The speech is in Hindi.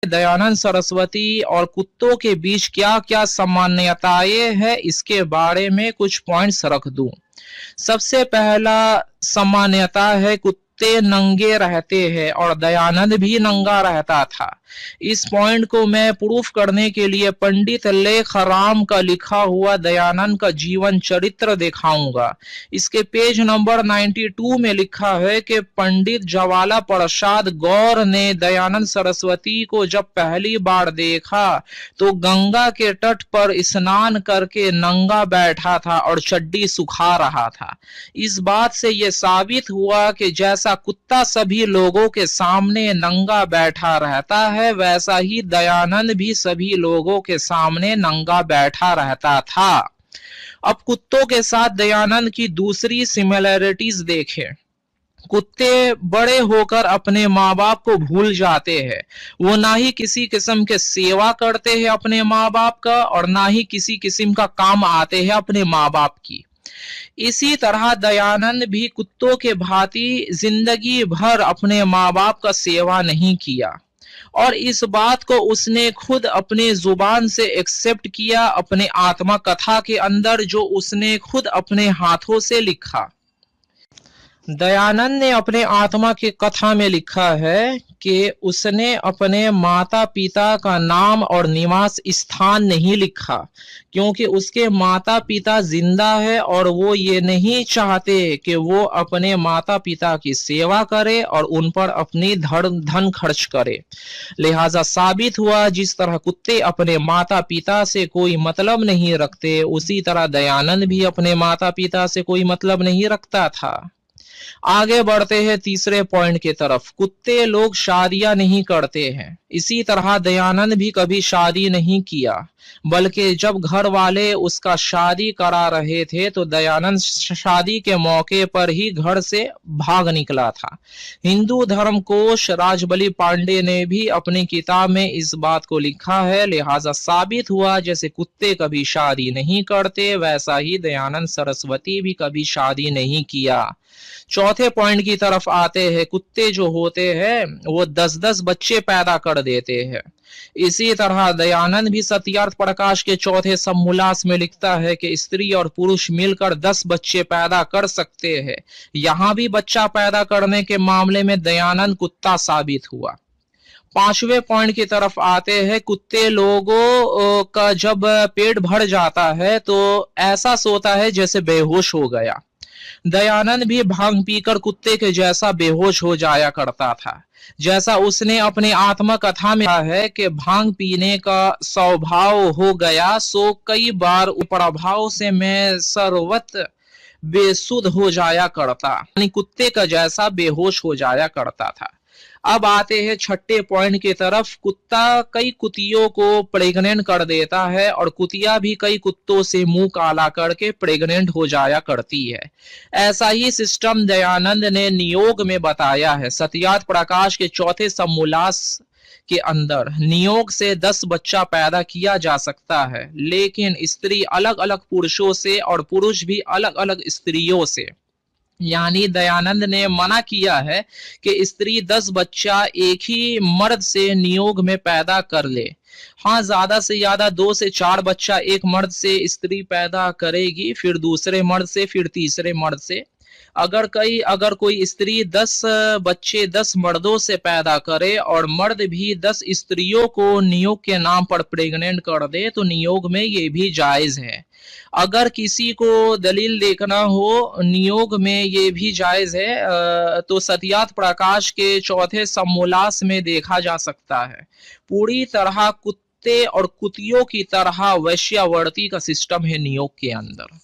दयानंद सरस्वती और कुत्तों के बीच क्या क्या सामान्यताएं हैं, इसके बारे में कुछ पॉइंट्स रख दूं। सबसे पहला सामान्यता है कुत्ते नंगे रहते हैं और दयानंद भी नंगा रहता था। इस पॉइंट को मैं प्रूफ करने के लिए पंडित लेखराम का लिखा हुआ दयानंद का जीवन चरित्र दिखाऊंगा। इसके पेज नंबर 92 में लिखा है कि पंडित ज्वाला प्रसाद गौर ने दयानंद सरस्वती को जब पहली बार देखा तो गंगा के तट पर स्नान करके नंगा बैठा था और चड्डी सुखा रहा था। इस बात से यह साबित हुआ कि जैसा कुत्ता सभी लोगों के सामने नंगा बैठा रहता है, वैसा ही दयानंद भी सभी लोगों के सामने नंगा बैठा रहता था। अब कुत्तों के साथ दयानंद की दूसरी सिमिलैरिटीज देखें। कुत्ते बड़े होकर अपने माँ बाप को भूल जाते हैं। वो ना ही किसी किस्म के सेवा करते हैं अपने माँ बाप का और ना ही किसी किस्म का काम आते हैं अपने माँ बाप की। इसी तरह दयानंद भी कुत्तों के भांति जिंदगी भर अपने माँ बाप का सेवा नहीं किया और इस बात को उसने खुद अपने जुबान से एक्सेप्ट किया अपने आत्मा कथा के अंदर, जो उसने खुद अपने हाथों से लिखा। दयानंद ने अपने आत्मा की कथा में लिखा है कि उसने अपने माता पिता का नाम और निवास स्थान नहीं लिखा क्योंकि उसके माता पिता जिंदा है और वो ये नहीं चाहते कि वो अपने माता पिता की सेवा करे और उन पर अपनी धन खर्च करे। लिहाजा साबित हुआ जिस तरह कुत्ते अपने माता पिता से कोई मतलब नहीं रखते, उसी तरह दयानंद भी अपने माता पिता से कोई मतलब नहीं रखता था। आगे बढ़ते हैं तीसरे पॉइंट की तरफ। कुत्ते लोग शादियां नहीं करते हैं। इसी तरह दयानंद भी कभी शादी नहीं किया, बल्कि जब घर वाले उसका शादी करा रहे थे तो दयानंद शादी के मौके पर ही घर से भाग निकला था। हिंदू धर्म कोश राजबली पांडे ने भी अपनी किताब में इस बात को लिखा है। लिहाजा साबित हुआ जैसे कुत्ते कभी शादी नहीं करते, वैसा ही दयानंद सरस्वती भी कभी शादी नहीं किया। चौथे पॉइंट की तरफ आते हैं। कुत्ते जो होते हैं वो 10-10 बच्चे पैदा कर देते हैं। इसी तरह दयानंद भी सत्यार्थ प्रकाश के चौथे समोल्लास में लिखता है कि स्त्री और पुरुष मिलकर 10 बच्चे पैदा कर सकते हैं। यहां भी बच्चा पैदा करने के मामले में दयानंद कुत्ता साबित हुआ। पांचवें पॉइंट की तरफ आते हैं। कुत्ते लोगों का जब पेट भर जाता है तो ऐसा सोता है जैसे बेहोश हो गया। दयानंद भी भांग पीकर कुत्ते के जैसा बेहोश हो जाया करता था। जैसा उसने अपने आत्मा कथा में कहा है कि भांग पीने का स्वभाव हो गया, सो कई बार प्रभाव से मैं सर्वत बेसुध हो जाया करता, यानी कुत्ते का जैसा बेहोश हो जाया करता था। अब आते हैं छठे पॉइंट की तरफ। कुत्ता कई कुतियों को प्रेग्नेंट कर देता है और कुतिया भी कई कुत्तों से मुंह काला करके प्रेग्नेंट हो जाया करती है। ऐसा ही सिस्टम दयानंद ने नियोग में बताया है। सत्यार्थ प्रकाश के चौथे समोल्लास के अंदर नियोग से 10 बच्चा पैदा किया जा सकता है, लेकिन स्त्री अलग अलग पुरुषों से और पुरुष भी अलग अलग स्त्रियों से। यानी दयानंद ने मना किया है कि स्त्री 10 बच्चा एक ही मर्द से नियोग में पैदा कर ले। हाँ, ज्यादा से ज्यादा 2 से 4 बच्चा एक मर्द से स्त्री पैदा करेगी, फिर दूसरे मर्द से, फिर तीसरे मर्द से। अगर कोई स्त्री 10 बच्चे 10 मर्दों से पैदा करे और मर्द भी 10 स्त्रियों को नियोग के नाम पर प्रेग्नेंट कर दे तो नियोग में ये भी जायज है। अगर किसी को दलील देखना हो नियोग में ये भी जायज है तो सत्यार्थ प्रकाश के चौथे समोल्लास में देखा जा सकता है। पूरी तरह कुत्ते और कुतियों की तरह वैश्यावर्ती का सिस्टम है नियोग के अंदर।